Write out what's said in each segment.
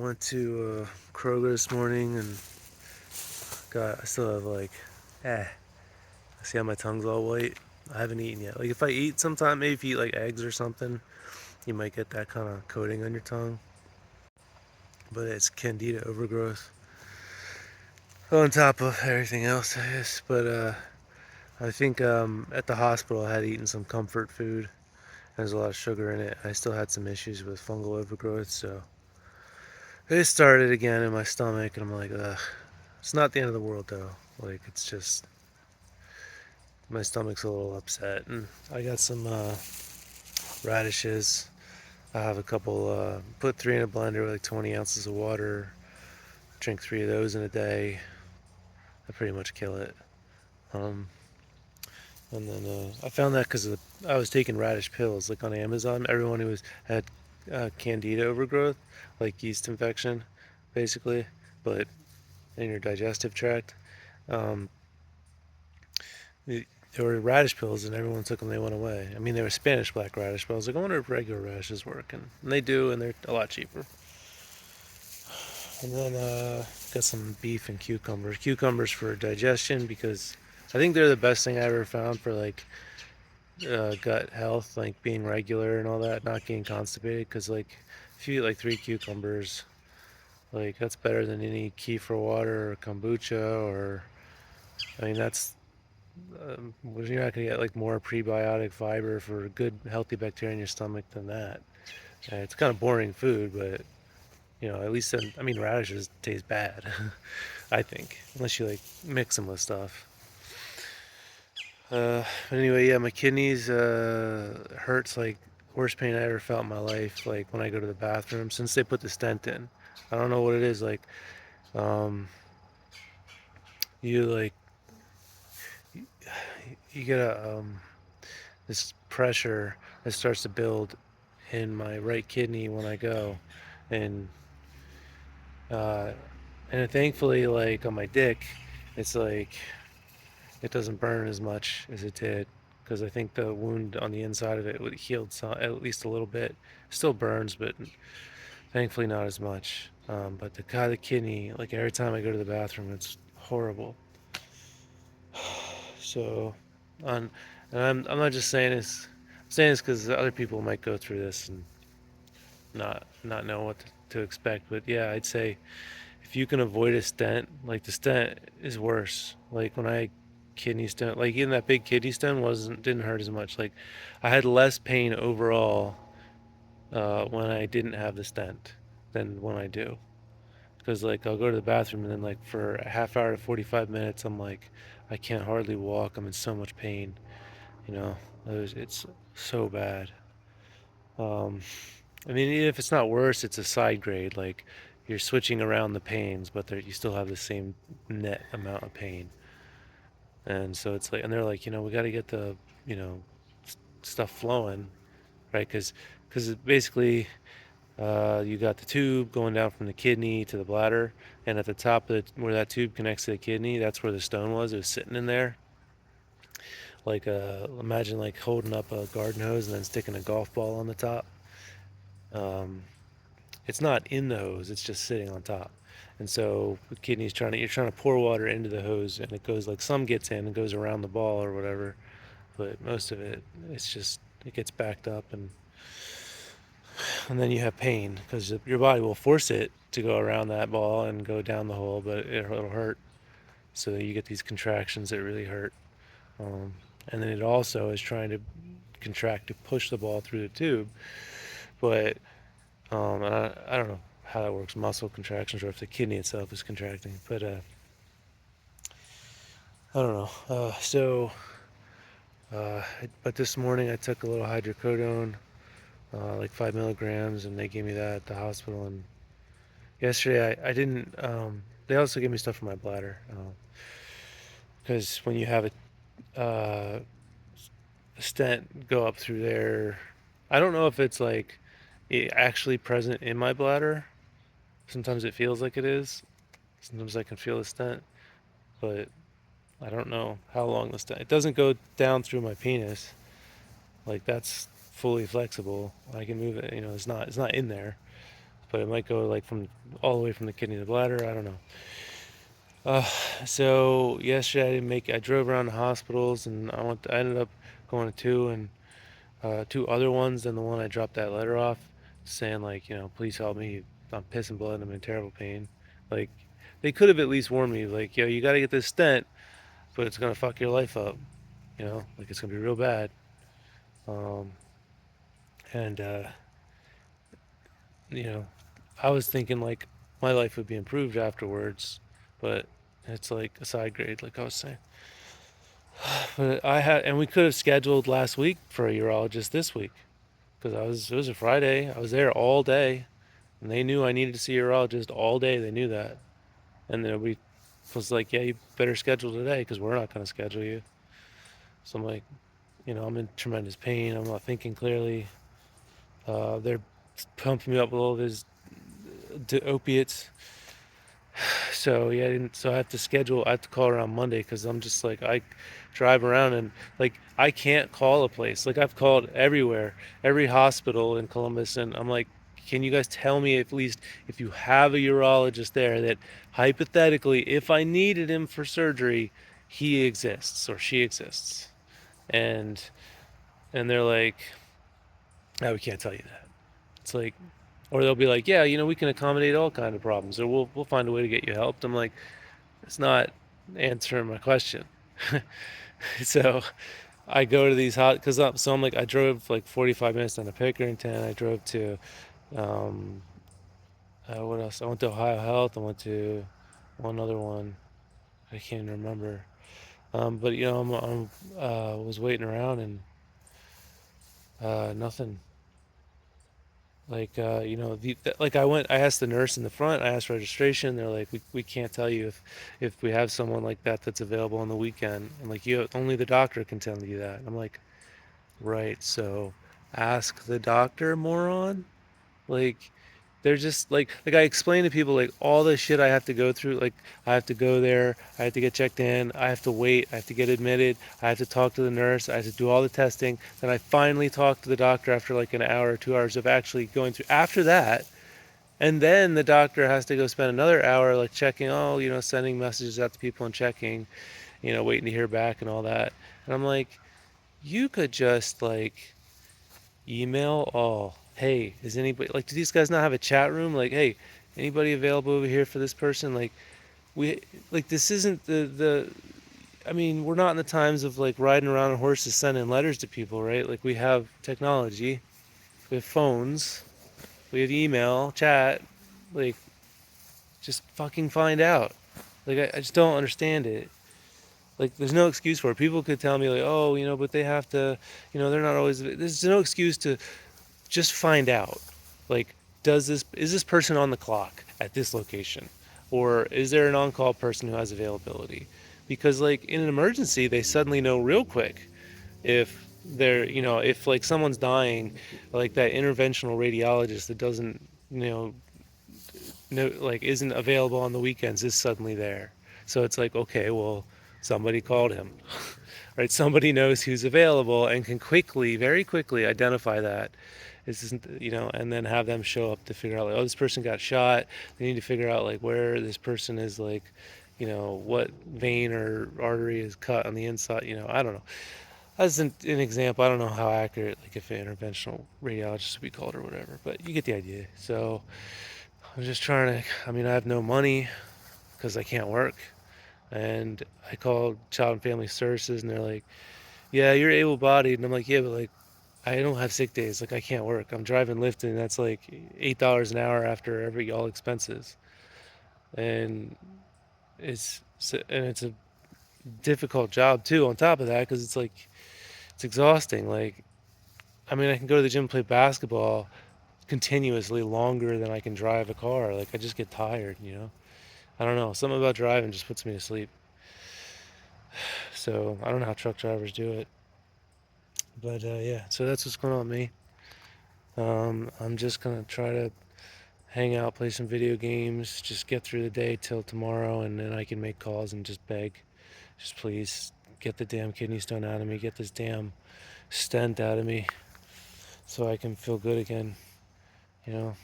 Went to Kroger this morning and I still have see how my tongue's all white? I haven't eaten yet. Like if I eat sometime, maybe if you eat like eggs or something, you might get that kind of coating on your tongue. But it's candida overgrowth on top of everything else, I guess. But I think at the hospital I had eaten some comfort food. There's a lot of sugar in it. I still had some issues with fungal overgrowth, so it started again in my stomach, and I'm like, ugh. It's not the end of the world though. Like it's just my stomach's a little upset, and I got some radishes. I have a couple. Put three in a blender with like 20 ounces of water. Drink three of those in a day. I pretty much kill it. Um, and then I found that because I was taking radish pills like on Amazon. Everyone who had candida overgrowth, like yeast infection, basically, but in your digestive tract. Um, there were radish pills, and everyone took them. They went away. I mean, they were Spanish black radish, but I was like, I wonder if regular radishes work, and they do, and they're a lot cheaper. And then got some beef and cucumbers. Cucumbers for digestion because I think they're the best thing I ever found for like gut health, like being regular and all that, not getting constipated. Because like if you eat like three cucumbers, like that's better than any kefir water or kombucha or I mean that's you're not gonna get like more prebiotic fiber for good healthy bacteria in your stomach than that. It's kind of boring food, but at least I mean radishes taste bad. I think unless you like mix them with stuff. But anyway, yeah, my kidneys hurts like worst pain I ever felt in my life. Like when I go to the bathroom since they put the stent in. I don't know what it is. Like you like you get this pressure that starts to build in my right kidney when I go, and uh, and thankfully like on my dick, it's like it doesn't burn as much as it did because I think the wound on the inside of it would healed some, at least a little bit. It still burns, but thankfully not as much. But the kidney, like every time I go to the bathroom, it's horrible. So, on and I'm not just saying this. I'm saying this because other people might go through this and not know what to expect. But yeah, I'd say if you can avoid a stent, like the stent is worse. Like when I kidney stent, like even that big kidney stent didn't hurt as much. Like I had less pain overall when I didn't have the stent than when I do. Because like I'll go to the bathroom and then like for a half hour to 45 minutes, I'm like I can't hardly walk. I'm in so much pain. You know, it's so bad. Um, I mean, even if it's not worse, it's a side grade. Like you're switching around the pains, but you still have the same net amount of pain. And so it's like, and they're like, we got to get the, you know, stuff flowing, right? Because basically, you got the tube going down from the kidney to the bladder, and at the top of where that tube connects to the kidney, that's where the stone was. It was sitting in there, like imagine like holding up a garden hose and then sticking a golf ball on the top. Um, it's not in the hose; it's just sitting on top. And so the kidney's you're trying to pour water into the hose, and it goes like some gets in and goes around the ball or whatever, but most of it, it gets backed up, and then you have pain because your body will force it to go around that ball and go down the hole, but it'll hurt. So you get these contractions that really hurt. Um, and then it also is trying to contract to push the ball through the tube. But I don't know how that works, muscle contractions, or if the kidney itself is contracting. But I don't know. But this morning I took a little hydrocodone, like 5 milligrams, and they gave me that at the hospital. And yesterday I didn't. They also gave me stuff for my bladder because when you have a stent go up through there, I don't know if it's like actually present in my bladder. Sometimes it feels like it is. Sometimes I can feel the stent, but I don't know how long the stent. It doesn't go down through my penis. Like that's fully flexible. I can move it. It's not in there. but it might go like from all the way from the kidney to the bladder. I don't know. Uh, so yesterday I didn't make. I drove around the hospitals, and I ended up going to two, and two other ones than the one I dropped that letter off, saying like, please help me. I'm pissing blood. I'm in terrible pain. Like, they could have at least warned me, like, yo, you got to get this stent, but it's gonna fuck your life up. Like it's gonna be real bad. Um, and you know, I was thinking like my life would be improved afterwards, but it's like a side grade, like I was saying. But and we could have scheduled last week for a urologist this week because it was a Friday. I was there all day, and they knew I needed to see a urologist all day. They knew that, and then we was like, yeah, you better schedule today because we're not going to schedule you. So I'm like, I'm in tremendous pain. I'm not thinking clearly. They're pumping me up with all these opiates. So yeah, so I have to schedule. I have to call around Monday because I'm just like I drive around and like I can't call a place. Like I've called everywhere, every hospital in Columbus, and I'm like, can you guys tell me at least if you have a urologist there that hypothetically, if I needed him for surgery, he exists or she exists, and they're like, oh, we can't tell you that. It's like, or they'll be like, yeah, we can accommodate all kind of problems, or we'll find a way to get you helped. I'm like, it's not answering my question. So I go to these hot because so I'm like I drove like 45 minutes down to Pickerington. I drove to um, what else? I went to Ohio Health. I went to one other one. I can't even remember. But I'm was waiting around and nothing. Like like I asked the nurse in the front, I asked registration. They're like, we can't tell you if we have someone like that that's available on the weekend. And like, only the doctor can tell you that. I'm like, right, so ask the doctor, moron. Like, they're just like I explain to people like all the shit I have to go through. Like I have to go there, I have to get checked in, I have to wait, I have to get admitted, I have to talk to the nurse, I have to do all the testing. Then I finally talk to the doctor after like an hour or 2 hours of actually going through. After that, and then the doctor has to go spend another hour like checking, sending messages out to people and checking, waiting to hear back and all that. And I'm like, you could just like email all. Hey, is anybody like? Do these guys not have a chat room? Like, hey, anybody available over here for this person? Like, we like this isn't the. I mean, we're not in the times of like riding around on horses sending letters to people, right? Like, we have technology, we have phones, we have email, chat. Like, just fucking find out. Like, I just don't understand it. Like, there's no excuse for it. People could tell me like, oh, but they have to, they're not always. There's no excuse to just find out, like, is this person on the clock at this location, or is there an on-call person who has availability? Because like in an emergency they suddenly know real quick if if like someone's dying, like that interventional radiologist that doesn't know like isn't available on the weekends is suddenly there. So it's like, okay, well, somebody called him. Right, somebody knows who's available and can quickly, very quickly identify that. And then have them show up to figure out like, oh, this person got shot. They need to figure out like where this person is, like, what vein or artery is cut on the inside. I don't know. As an example, I don't know how accurate, like if an interventional radiologist would be called or whatever, but you get the idea. So I'm just trying to. I mean, I have no money because I can't work, and I called Child and Family Services, and they're like, "Yeah, you're able-bodied," and I'm like, "Yeah, but like, I don't have sick days. Like, I can't work. I'm driving Lyft, and that's like $8 an hour after every all expenses, and it's a difficult job too. On top of that, because it's like it's exhausting. Like, I mean, I can go to the gym and play basketball continuously longer than I can drive a car. Like, I just get tired. I don't know. Something about driving just puts me to sleep. So I don't know how truck drivers do it. But yeah, so that's what's going on with me. I'm just gonna try to hang out, play some video games, just get through the day till tomorrow, and then I can make calls and just beg, just please get the damn kidney stone out of me, get this damn stent out of me, so I can feel good again. You know.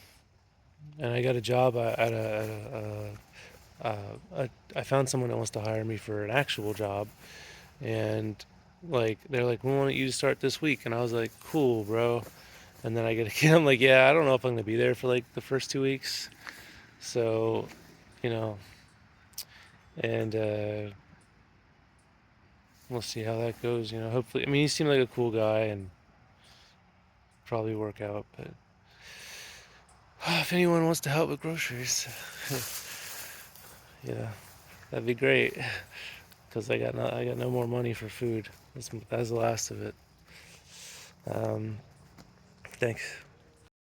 and I got a job I found someone that wants to hire me for an actual job, and like they're like, we want you to start this week, and I was like, cool, bro. And then I get a kid. I'm like, yeah, I don't know if I'm gonna be there for like the first 2 weeks, so you know, and we'll see how that goes. Hopefully, I mean, he seemed like a cool guy and probably work out. But if anyone wants to help with groceries, yeah, that'd be great. Because I got no more money for food. That's the last of it. Thanks.